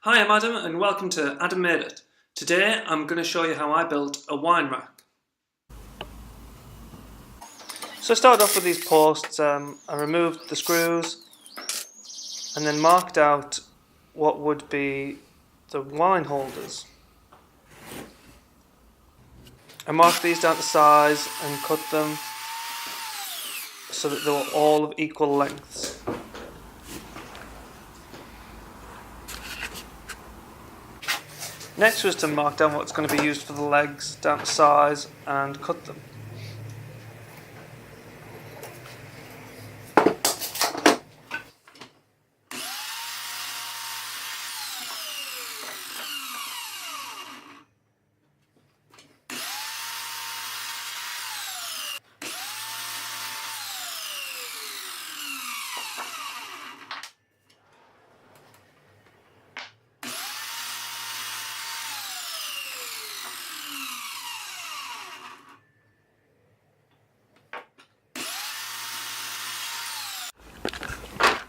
Hi, I'm Adam and welcome to Adam Made It. Today I'm going to show you how I built a wine rack. So I started off with these posts. I removed the screws and then marked out what would be the wine holders. I marked these down to size and cut them so that they were all of equal lengths. Next was to mark down what's going to be used for the legs down to size and cut them.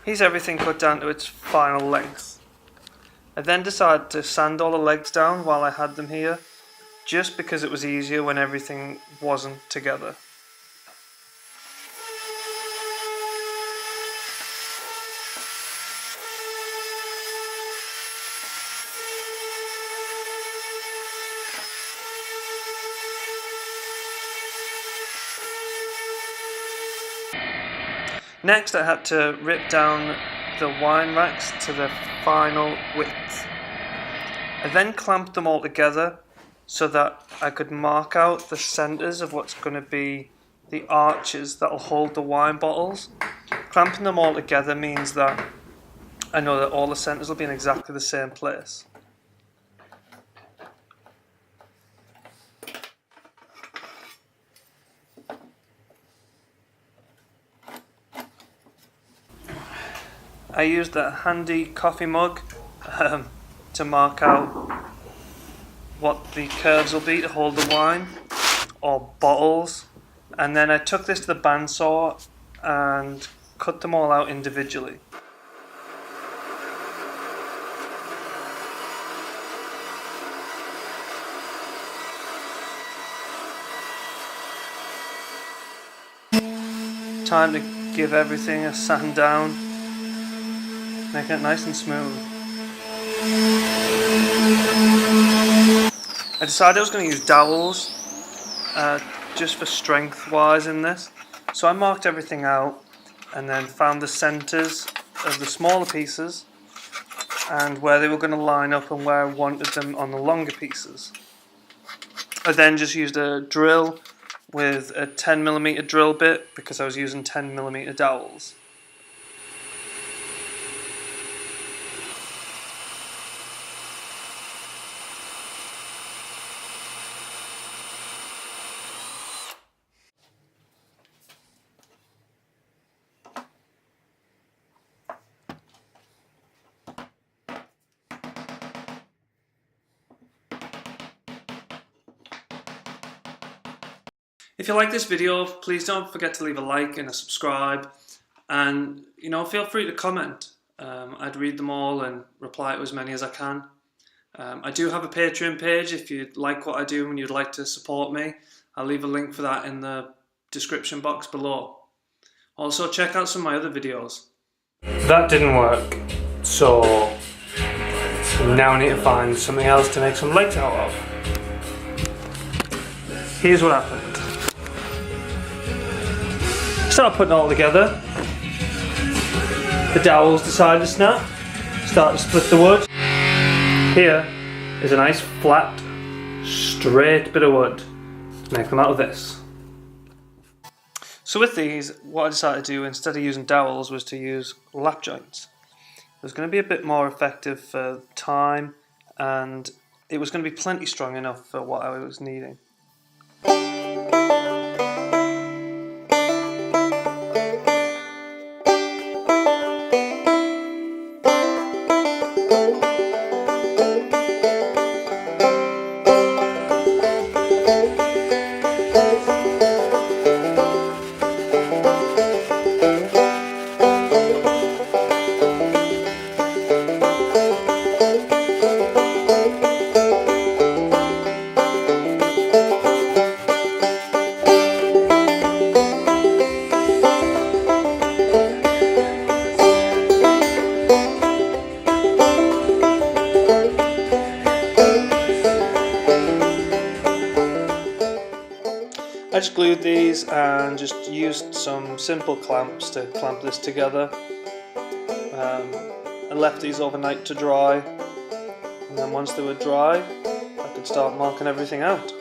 Here's everything cut down to its final length. I then decided to sand all the legs down while I had them here, just because it was easier when everything wasn't together. Next I had to rip down the wine racks to their final width. I then clamped them all together so that I could mark out the centres of what's going to be the arches that will hold the wine bottles. Clamping them all together means that I know that all the centres will be in exactly the same place. I used a handy coffee mug to mark out what the curves will be to hold the wine, or bottles, and then I took this to the bandsaw and cut them all out individually. Time to give everything a sand down, making it nice and smooth. I decided I was going to use dowels just for strength wise in this. So I marked everything out and then found the centres of the smaller pieces and where they were going to line up and where I wanted them on the longer pieces. I then just used a drill with a 10mm drill bit because I was using 10mm dowels. If you like this video, please don't forget to leave a like and a subscribe, and feel free to comment. I'd read them all and reply to as many as I can. I do have a Patreon page if you like what I do and you'd like to support me. I'll leave a link for that in the description box below. Also check out some of my other videos. That didn't work, so we now need to find something else to make some legs out of. Here's what happened. Started putting it all together. The dowels decided to snap. Start to split the wood. Here is a nice flat, straight bit of wood. Make them out of this. So with these, what I decided to do instead of using dowels was to use lap joints. It was going to be a bit more effective for time, and it was going to be plenty strong enough for what I was needing. test glued these and just used some simple clamps to clamp this together. I left these overnight to dry, and then once they were dry I could start marking everything out.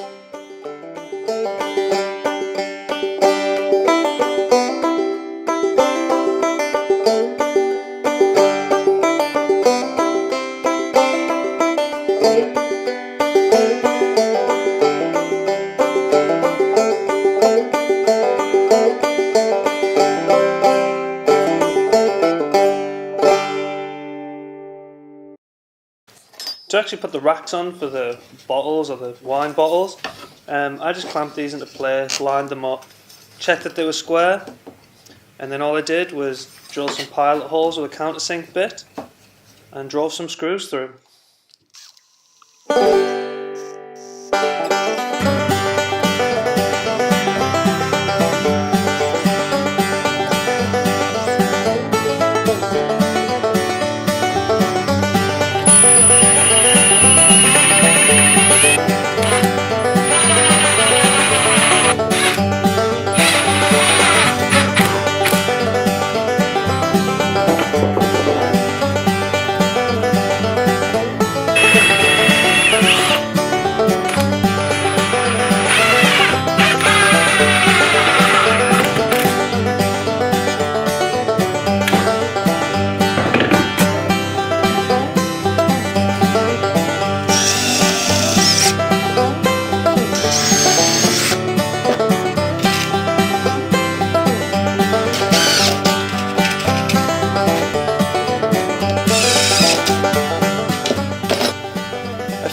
To actually put the racks on for the bottles or the wine bottles, I just clamped these into place, lined them up, checked that they were square, and then all I did was drill some pilot holes with a countersink bit and drove some screws through.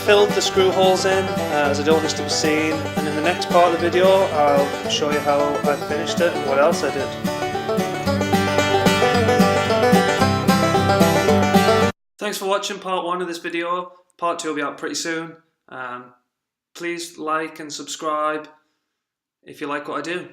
Filled the screw holes in as I don't want this to be seen, and in the next part of the video I'll show you how I finished it and what else I did. Thanks for watching part 1 of this video. Part 2 will be out pretty soon. Please like and subscribe if you like what I do.